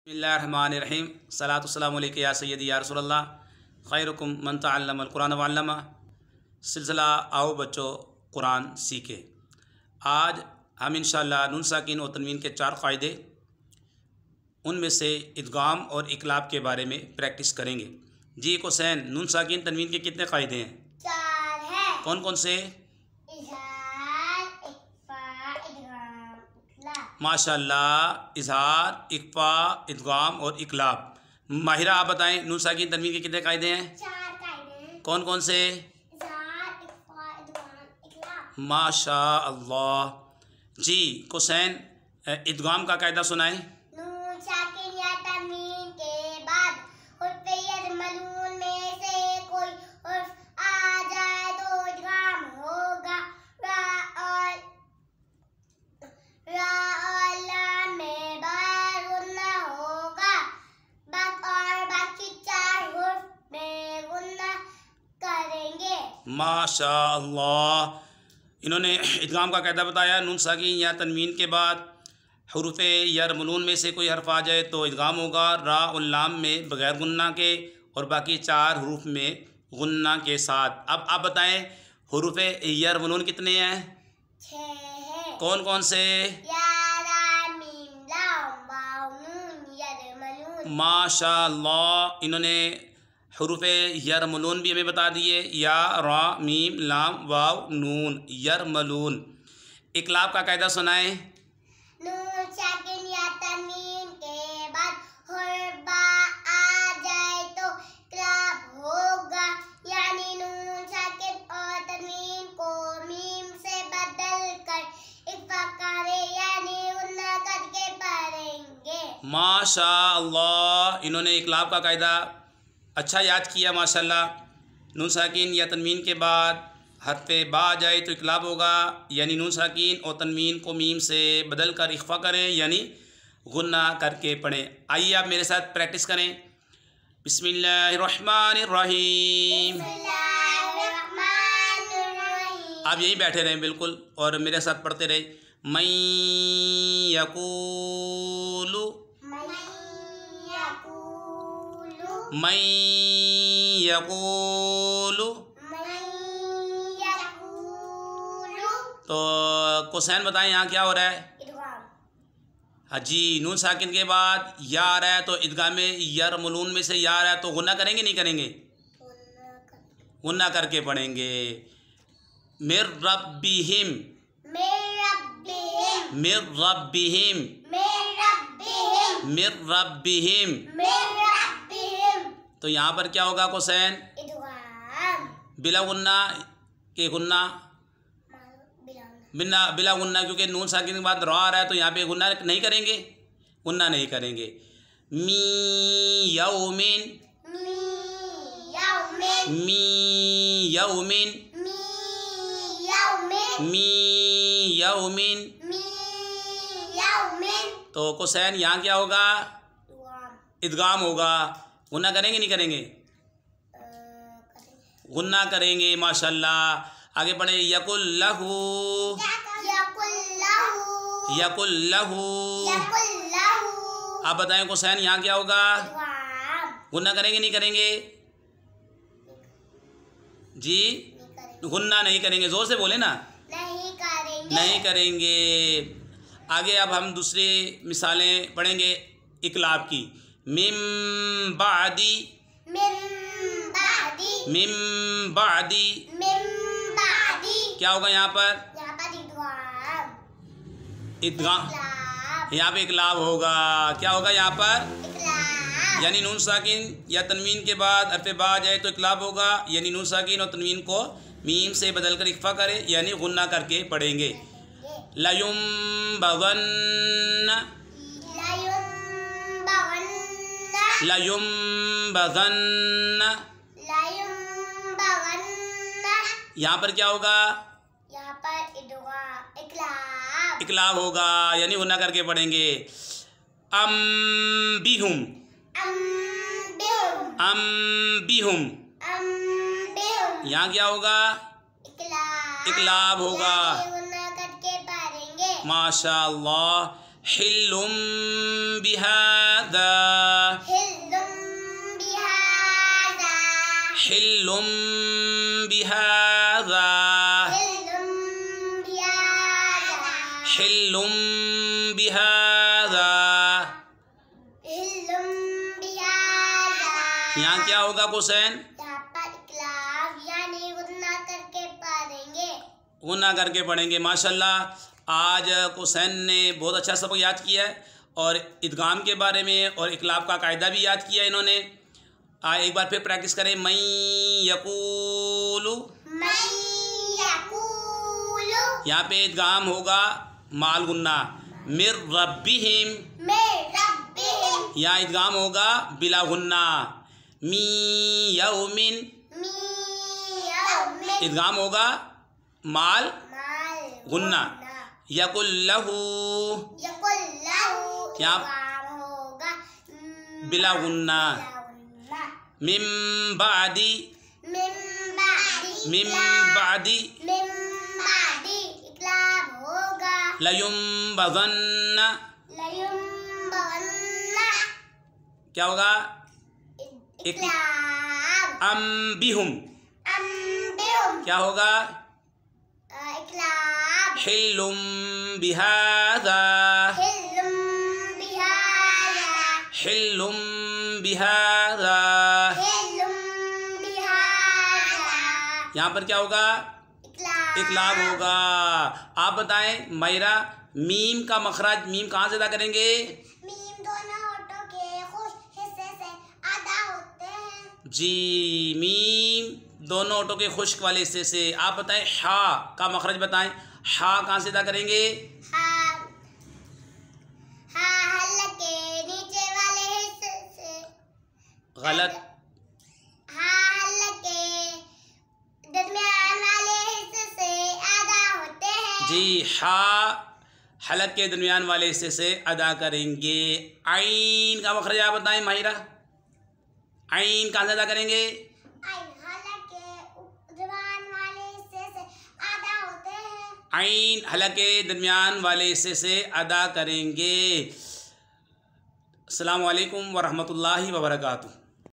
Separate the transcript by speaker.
Speaker 1: बिस्मिल्लाहिर्रहमानिर्रहीम सलातुस्सलामु अलैका या सय्यदी या रसूलल्लाह खैरुकुम मन तअल्लमल कुरान व अल्लमा। सिलसिला आओ बच्चों कुरान सीखे। आज हम इंशाअल्लाह नून साकिन और तनवीन के 4 क़ायदे, उनमें से इदगाम और इकलाब के बारे में प्रैक्टिस करेंगे। जी हुसैन, नून साकिन तनवीन के कितने क़ायदे हैं?
Speaker 2: 4 हैं।
Speaker 1: कौन कौन से? माशाअल्लाह, इज़हार, इक़फ़ा, इदगाम और इकलाब। माहिरा, आप बताएं नून साकिन तनवीन के कितने कायदे हैं?
Speaker 2: 4 कायदे हैं।
Speaker 1: कौन कौन से?
Speaker 2: इज़हार, इक़फ़ा, इदगाम, इक़लाब।
Speaker 1: माशाअल्लाह। जी हुसैन, इदगाम का कायदा सुनाएं।
Speaker 2: नून साकिन या तनवीन के बाद हुर्फ़ यज़मलून में से कोई हुर्फ़ आ जाए तो इदगाम होगा। रा और लाम में बार गुन्ना होगा। बक और बाकी 4 हुर्फ़ में गुन्ना करेंगे।
Speaker 1: माशाअल्लाह। इन्होंने इदगाम का कायदा बताया। नून साकिन या तनवीन के बाद हुरूफ़ यरमलून में से कोई हर्फ आ जाए तो इदगाम होगा। रा और लाम में बग़ैर गुन्ना के और बाकी 4 हुरूफ में गुन्ना के साथ। अब आप बताएं हुरूफ़ यरमलून कितने हैं?
Speaker 2: 6 हैं।
Speaker 1: कौन कौन से?
Speaker 2: या, रा, मीम, लाम, वाव, नून, यरमलून।
Speaker 1: माशाअल्लाह। इन्होंने हुरूफ़ यरमलून भी हमें बता दिए। या, रा, मीम, लाम, वाव, नून, यरमलून। इकलाब का कायदा सुनाएं।
Speaker 2: नून साकिन या तनवीन के बाद हुर्फ़ बा आ जाए तो इक़लाब होगा। यानी नून साकिन और तनवीन को मीम से बदल कर इक़फ़ा करे, यानी गुन्ना करके पढ़ेंगे।
Speaker 1: माशाअल्लाह। इन्होंने इकलाब का कायदा अच्छा याद किया माशाअल्लाह। नून साकिन या तनवीन के बाद हर्फ बा आ जाए तो इकलाब होगा। यानी नून साकिन और तनवीन को मीम से बदल कर इख़फ़ा करें, यानी गुन्ना करके पढ़ें। आइए आप मेरे साथ प्रैक्टिस करें। बिस्मिल्लाहिर्रहमानिर्रहीम। आप यहीं बैठे रहें बिल्कुल और मेरे साथ पढ़ते रहें। मैं यक़ूलु, मैं यक़ूलु। तो हुसैन बताएं यहाँ क्या हो रहा है? हाँ जी, नून साकिन के बाद या आ रहा है तो इदगाम में यरमलून में से या आ रहा है तो गुन्ना करेंगे नहीं करेंगे? गुन्ना करके पढ़ेंगे। मिर रब्बिहिम, मिर रब्बिहिम, मिर रब्बिहिम। तो यहाँ पर क्या होगा हुसैन? बिला गुन्ना के गुन्ना? बिला गुन्ना, क्योंकि नून साकिन के बाद रा आ रहा है तो यहाँ पे गुन्ना नहीं करेंगे, गुन्ना नहीं करेंगे। मी यौमिन, मी यौमिन, मी यौमिन। तो हुसैन यहाँ क्या होगा? इदगाम होगा। गुन्ना करेंगे नहीं करेंगे? गुन्ना करेंगे माशाअल्लाह। आगे बढ़े। यकुल्लहु, यकुल्लहु। आप बताएं हुसैन यहाँ क्या होगा? गुन्ना करेंगे नहीं करेंगे? जी, गुन्ना नहीं करेंगे। जोर से बोले ना। नहीं करेंगे। आगे अब हम दूसरी मिसालें पढ़ेंगे इकलाब की। मिम बादी, मिम बादी। क्या होगा यहाँ पर? इदगाम। यहाँ पे इकलाब होगा। क्या होगा यहाँ पर? यानी नून साकिन या तनवीन के बाद हर्फ बा आ जाए तो इकलाब होगा। यानी नून साकिन और तनवीन को मीम से बदल कर इक़फ़ा करें, यानी गुन्ना करके पढ़ेंगे। लयुम्बगन्न, लयुम्बगन्न। यहाँ पर क्या होगा?
Speaker 2: यहाँ पर इक़लाब,
Speaker 1: इक़लाब होगा, यानी गुन्ना करके पढ़ेंगे। अम्बिहुम, अम्बिहुम। यहाँ क्या होगा? इक़लाब होगा। माशाअल्लाह। हिल्लुम बिहादा,
Speaker 2: हिल्लुम बिहादा,
Speaker 1: हिल्लुम बिहादा,
Speaker 2: हिल्लुम बिहादा,
Speaker 1: हिल्लुम बिहादा।
Speaker 2: हिल्लुम बिहादा।
Speaker 1: यहाँ क्या होगा हुसैन?
Speaker 2: यहाँ पर इकलाब यानी गुन्ना करके पढ़ेंगे।
Speaker 1: गुन्ना करके पढ़ेंगे। माशाल्लाह, आज हुसैन ने बहुत अच्छा सबक याद किया है और इदगाम के बारे में और इकलाब का कायदा भी याद किया इन्होंने। एक बार फिर प्रैक्टिस करें। मैं यकूलु, यहाँ पे इदगाम होगा माल गुन्ना। मिर रब्बिहिम, यहाँ इदगाम होगा बिला गुन्ना। मी यौमिन, इदगाम होगा माल गुन्ना। यकुल्लहु, यहाँ बिला गुन्ना। मिम बादी, मिम बादी
Speaker 2: इकलाब होगा।
Speaker 1: लयुम बज़न्ना, क्या होगा?
Speaker 2: इकलाब।
Speaker 1: अम्बिहुम, क्या होगा?
Speaker 2: इकलाब।
Speaker 1: हिल्लुम बिहादा,
Speaker 2: हिल्लुम बिहादा,
Speaker 1: हिल्लुम बिहादा।
Speaker 2: हिल्लुम बिहादा।
Speaker 1: यहाँ पर क्या होगा? इकलाब होगा। आप बताएं मायरा, मीम का मखराज मीम कहाँ से अदा करेंगे?
Speaker 2: मीम दोनों होठों के खुश हिस्से से अदा होते हैं।
Speaker 1: जी, मीम दोनों होठों के खुश्क वाले हिस्से से। आप बताएं हा का मखरज बताएं। हा कहाँ से अदा करेंगे?
Speaker 2: हल्क के नीचे वाले हिस्से से।
Speaker 1: गलत।
Speaker 2: हल्क के दरमियान वाले हिस्से से अदा होते हैं।
Speaker 1: जी, हा हलक के दरमियान वाले हिस्से से अदा करेंगे। आइन का मखरज आप बताएं माहिरा। आइन कहाँ से अदा करेंगे? आइन हलक के दरमियान वाले हिस्से से अदा करेंगे। अस्सलामु अलैकुम व रहमतुल्लाहि व बरकातुहू।